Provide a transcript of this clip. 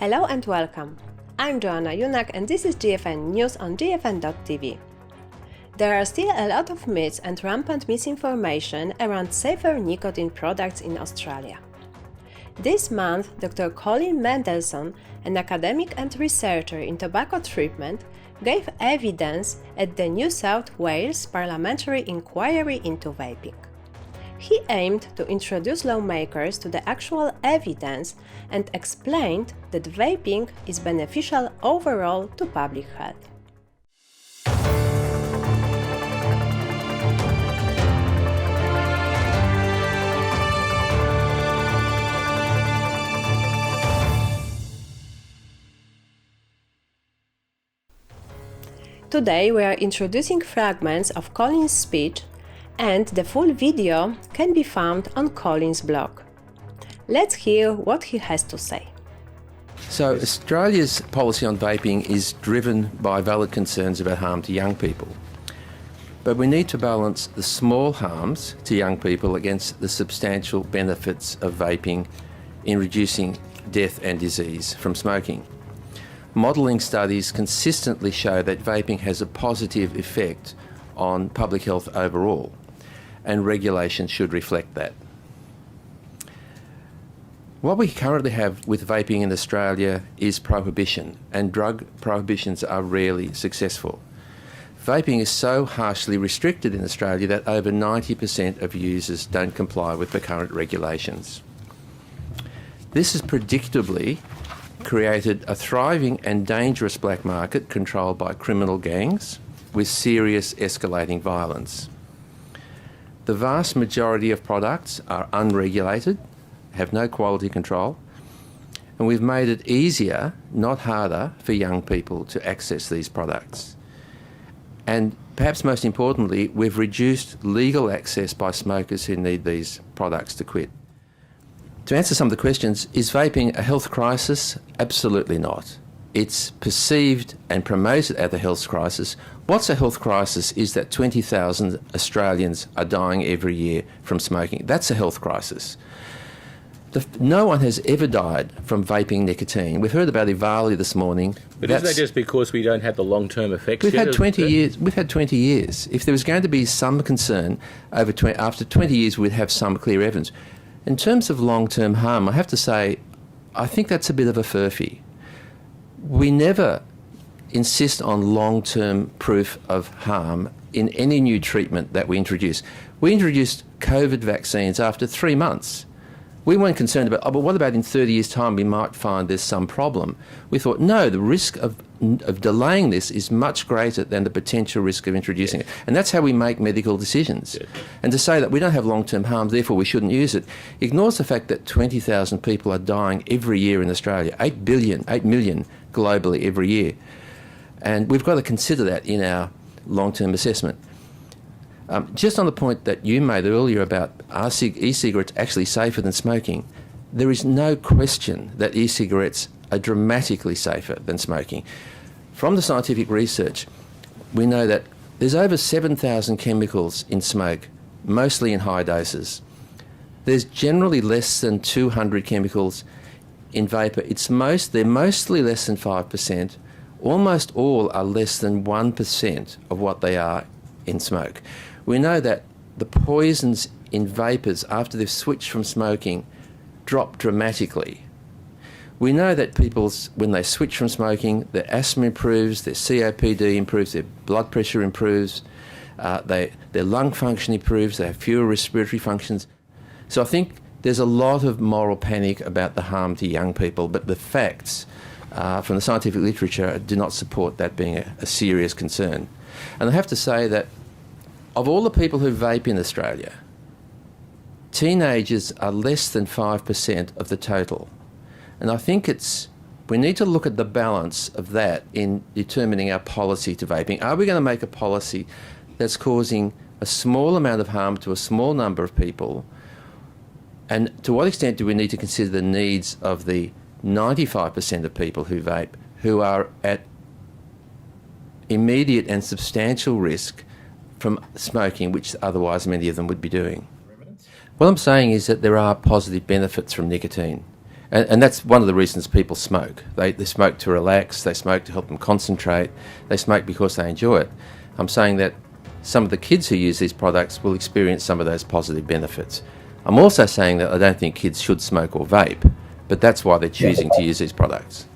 Hello and welcome. I'm Joanna Junak and this is GFN News on GFN.tv. There are still a lot of myths and rampant misinformation around safer nicotine products in Australia. This month, Dr. Colin Mendelsohn, an academic and researcher in tobacco treatment, gave evidence at the New South Wales Parliamentary Inquiry into Vaping. He aimed to introduce lawmakers to the actual evidence and explained that vaping is beneficial overall to public health. Today we are introducing fragments of Colin's speech, and the full video can be found on Colin's blog. Let's hear what he has to say. So Australia's policy on vaping is driven by valid concerns about harm to young people. But we need to balance the small harms to young people against the substantial benefits of vaping in reducing death and disease from smoking. Modelling studies consistently show that vaping has a positive effect on public health overall, and regulation should reflect that. What we currently have with vaping in Australia is prohibition, and drug prohibitions are rarely successful. Vaping is so harshly restricted in Australia that over 90% of users don't comply with the current regulations. This has predictably created a thriving and dangerous black market controlled by criminal gangs with serious escalating violence. The vast majority of products are unregulated, have no quality control, and we've made it easier, not harder, for young people to access these products. And perhaps most importantly, we've reduced legal access by smokers who need these products to quit. To answer some of the questions, is vaping a health crisis? Absolutely not. It's perceived and promoted as a health crisis. What's a health crisis is that 20,000 Australians are dying every year from smoking. That's a health crisis. No one has ever died from vaping nicotine. We've heard about EVALI this morning. But isn't that just because we don't have the long-term effects We've yet? had 20 years. We've had 20 years. If there was going to be some concern after 20 years, we'd have some clear evidence. In terms of long-term harm, I have to say, I think that's a bit of a furphy. We never insist on long-term proof of harm in any new treatment that we introduce. We introduced COVID vaccines after 3 months. We weren't concerned about, but what about in 30 years' time we might find there's some problem? We thought, no, the risk of delaying this is much greater than the potential risk of introducing it. And that's how we make medical decisions. Yes. And to say that we don't have long-term harm, therefore we shouldn't use it, ignores the fact that 20,000 people are dying every year in Australia, 8 million globally every year. And we've got to consider that in our long-term assessment. Just on the point that you made earlier about are e-cigarettes actually safer than smoking, there is no question that e-cigarettes are dramatically safer than smoking. From the scientific research, we know that there's over 7,000 chemicals in smoke, mostly in high doses. There's generally less than 200 chemicals in vapour. They're mostly less than 5%. Almost all are less than 1% of what they are in smoke. We know that the poisons in vapours after they've switched from smoking drop dramatically. We know that people, when they switch from smoking, their asthma improves, their COPD improves, their blood pressure improves, their lung function improves, they have fewer respiratory functions. So I think there's a lot of moral panic about the harm to young people, but the facts from the scientific literature do not support that being a serious concern. And I have to say that of all the people who vape in Australia, teenagers are less than 5% of the total. And I think we need to look at the balance of that in determining our policy to vaping. Are we going to make a policy that's causing a small amount of harm to a small number of people? And to what extent do we need to consider the needs of the 95% of people who vape, who are at immediate and substantial risk from smoking, which otherwise many of them would be doing? What I'm saying is that there are positive benefits from nicotine. And that's one of the reasons people smoke. They smoke to relax, they smoke to help them concentrate, they smoke because they enjoy it. I'm saying that some of the kids who use these products will experience some of those positive benefits. I'm also saying that I don't think kids should smoke or vape, but that's why they're choosing to use these products.